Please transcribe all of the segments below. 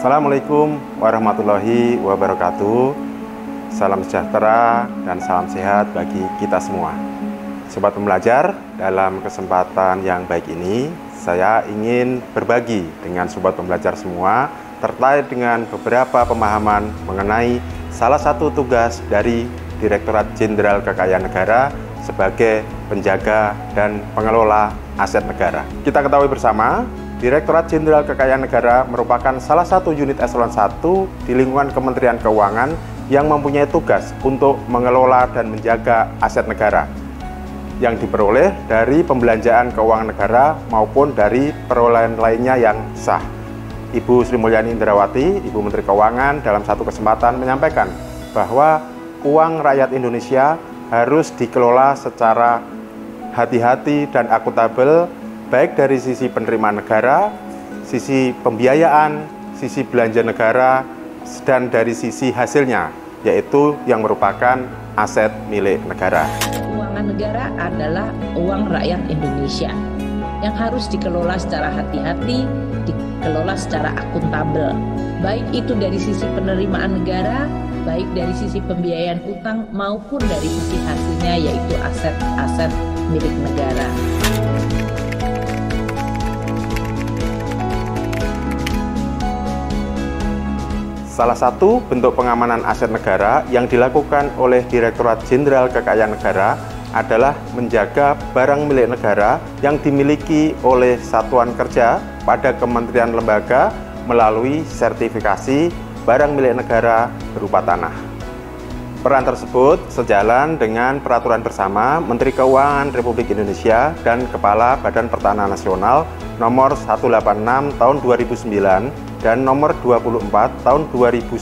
Assalamualaikum warahmatullahi wabarakatuh. Salam sejahtera dan salam sehat bagi kita semua. Sobat Pembelajar, dalam kesempatan yang baik ini, saya ingin berbagi dengan Sobat Pembelajar semua terkait dengan beberapa pemahaman mengenai salah satu tugas dari Direktorat Jenderal Kekayaan Negara sebagai penjaga dan pengelola aset negara. Kita ketahui bersama, Direktorat Jenderal Kekayaan Negara merupakan salah satu unit eselon 1 di lingkungan Kementerian Keuangan yang mempunyai tugas untuk mengelola dan menjaga aset negara yang diperoleh dari pembelanjaan keuangan negara maupun dari perolehan lainnya yang sah. Ibu Sri Mulyani Indrawati, Ibu Menteri Keuangan, dalam satu kesempatan menyampaikan bahwa uang rakyat Indonesia harus dikelola secara hati-hati dan akuntabel, baik dari sisi penerimaan negara, sisi pembiayaan, sisi belanja negara, dan dari sisi hasilnya, yaitu yang merupakan aset milik negara. Keuangan negara adalah uang rakyat Indonesia yang harus dikelola secara hati-hati, dikelola secara akuntabel, baik itu dari sisi penerimaan negara, baik dari sisi pembiayaan utang maupun dari sisi hasilnya, yaitu aset-aset milik negara. Salah satu bentuk pengamanan aset negara yang dilakukan oleh Direktorat Jenderal Kekayaan Negara adalah menjaga barang milik negara yang dimiliki oleh satuan kerja pada kementerian lembaga melalui sertifikasi barang milik negara berupa tanah. Peran tersebut sejalan dengan Peraturan Bersama Menteri Keuangan Republik Indonesia dan Kepala Badan Pertanahan Nasional Nomor 186 Tahun 2009 dan Nomor 24 Tahun 2009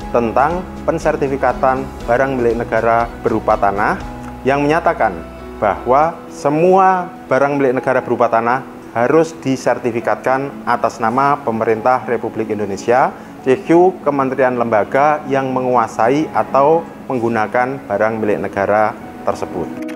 tentang pensertifikatan barang milik negara berupa tanah yang menyatakan bahwa semua barang milik negara berupa tanah harus disertifikatkan atas nama Pemerintah Republik Indonesia, yaitu kementerian lembaga yang menguasai atau menggunakan barang milik negara tersebut.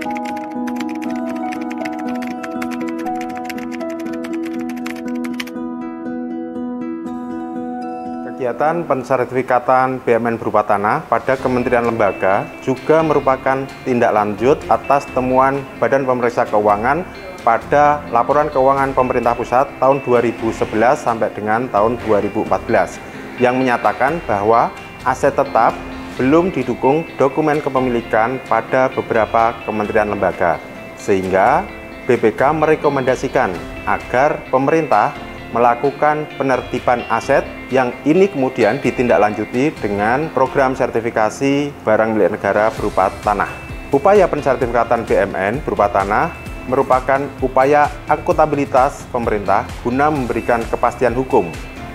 Kegiatan pensertifikatan BUMN berupa tanah pada kementerian lembaga juga merupakan tindak lanjut atas temuan Badan Pemeriksa Keuangan pada Laporan Keuangan Pemerintah Pusat tahun 2011 sampai dengan tahun 2014 yang menyatakan bahwa aset tetap belum didukung dokumen kepemilikan pada beberapa kementerian lembaga, sehingga BPK merekomendasikan agar pemerintah melakukan penertiban aset yang ini kemudian ditindaklanjuti dengan program sertifikasi barang milik negara berupa tanah. Upaya pensertifikatan BUMN berupa tanah merupakan upaya akuntabilitas pemerintah guna memberikan kepastian hukum,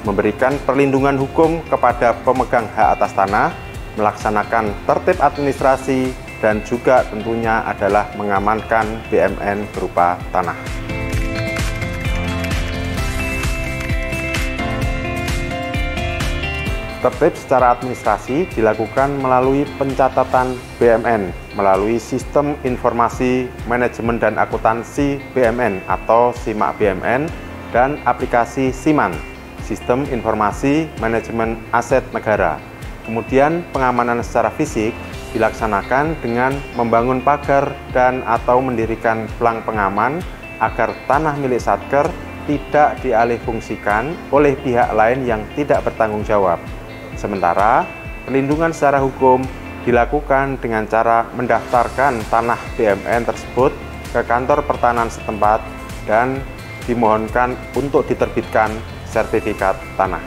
memberikan perlindungan hukum kepada pemegang hak atas tanah, melaksanakan tertib administrasi, dan juga tentunya adalah mengamankan BUMN berupa tanah. Tertib secara administrasi dilakukan melalui pencatatan BUMN melalui Sistem Informasi Manajemen dan Akuntansi BUMN atau SIMAK BUMN dan aplikasi SIMAN, Sistem Informasi Manajemen Aset Negara. Kemudian pengamanan secara fisik dilaksanakan dengan membangun pagar dan atau mendirikan pelang pengaman agar tanah milik Satker tidak dialihfungsikan oleh pihak lain yang tidak bertanggung jawab. Sementara, perlindungan secara hukum dilakukan dengan cara mendaftarkan tanah BUMN tersebut ke kantor pertanahan setempat dan dimohonkan untuk diterbitkan sertifikat tanah.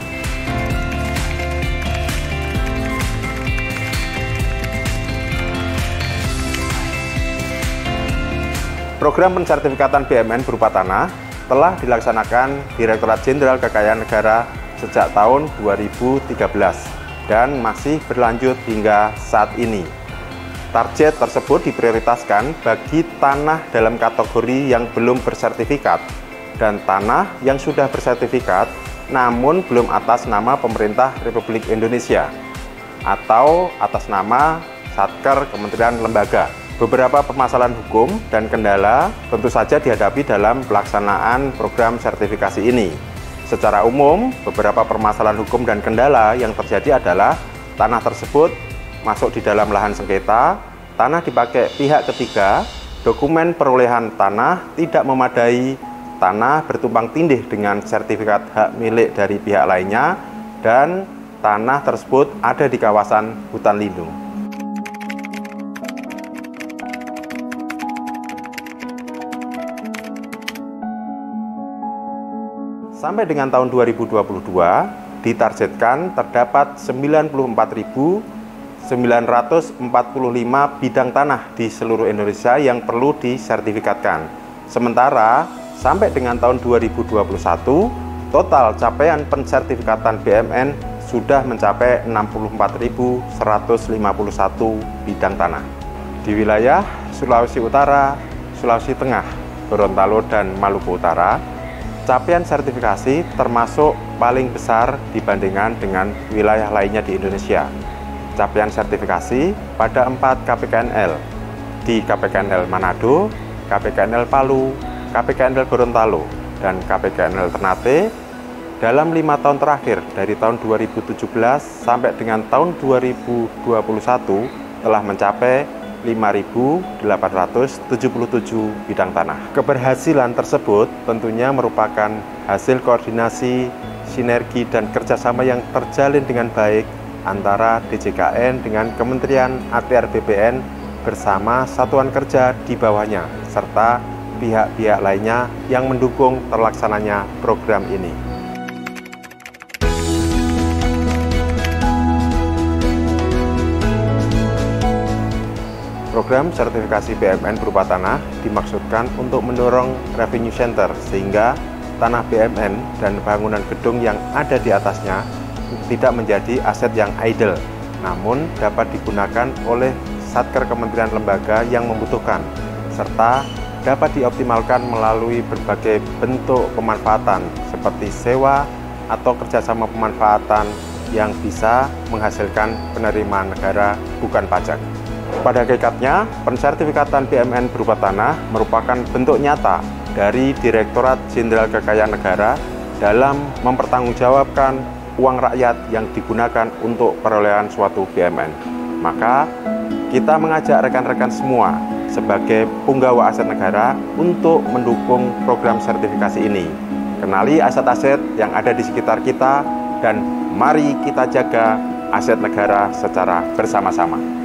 Program pensertifikatan BUMN berupa tanah telah dilaksanakan Direktorat Jenderal Kekayaan Negara sejak tahun 2013 dan masih berlanjut hingga saat ini. Target tersebut diprioritaskan bagi tanah dalam kategori yang belum bersertifikat dan tanah yang sudah bersertifikat namun belum atas nama Pemerintah Republik Indonesia atau atas nama Satker Kementerian Lembaga. Beberapa permasalahan hukum dan kendala tentu saja dihadapi dalam pelaksanaan program sertifikasi ini. Secara umum, beberapa permasalahan hukum dan kendala yang terjadi adalah tanah tersebut masuk di dalam lahan sengketa, tanah dipakai pihak ketiga, dokumen perolehan tanah tidak memadai, tanah bertumpang tindih dengan sertifikat hak milik dari pihak lainnya, dan tanah tersebut ada di kawasan hutan lindung. Sampai dengan tahun 2022, ditargetkan terdapat 94.945 bidang tanah di seluruh Indonesia yang perlu disertifikatkan. Sementara, sampai dengan tahun 2021, total capaian pensertifikatan BMN sudah mencapai 64.151 bidang tanah. Di wilayah Sulawesi Utara, Sulawesi Tengah, Gorontalo, dan Maluku Utara, capaian sertifikasi termasuk paling besar dibandingkan dengan wilayah lainnya di Indonesia. Capaian sertifikasi pada 4 KPKNL, di KPKNL Manado, KPKNL Palu, KPKNL Gorontalo, dan KPKNL Ternate, dalam 5 tahun terakhir dari tahun 2017 sampai dengan tahun 2021 telah mencapai 5.877 bidang tanah. Keberhasilan tersebut tentunya merupakan hasil koordinasi, sinergi, dan kerjasama yang terjalin dengan baik antara DJKN dengan Kementerian ATR BPN bersama satuan kerja di bawahnya, serta pihak-pihak lainnya yang mendukung terlaksananya program ini. Program sertifikasi BMN berupa tanah dimaksudkan untuk mendorong revenue center sehingga tanah BMN dan bangunan gedung yang ada di atasnya tidak menjadi aset yang idle, namun dapat digunakan oleh satker kementerian lembaga yang membutuhkan, serta dapat dioptimalkan melalui berbagai bentuk pemanfaatan seperti sewa atau kerjasama pemanfaatan yang bisa menghasilkan penerimaan negara bukan pajak. Pada hakikatnya, pensertifikatan BMN berupa tanah merupakan bentuk nyata dari Direktorat Jenderal Kekayaan Negara dalam mempertanggungjawabkan uang rakyat yang digunakan untuk perolehan suatu BMN. Maka, kita mengajak rekan-rekan semua sebagai punggawa aset negara untuk mendukung program sertifikasi ini. Kenali aset-aset yang ada di sekitar kita dan mari kita jaga aset negara secara bersama-sama.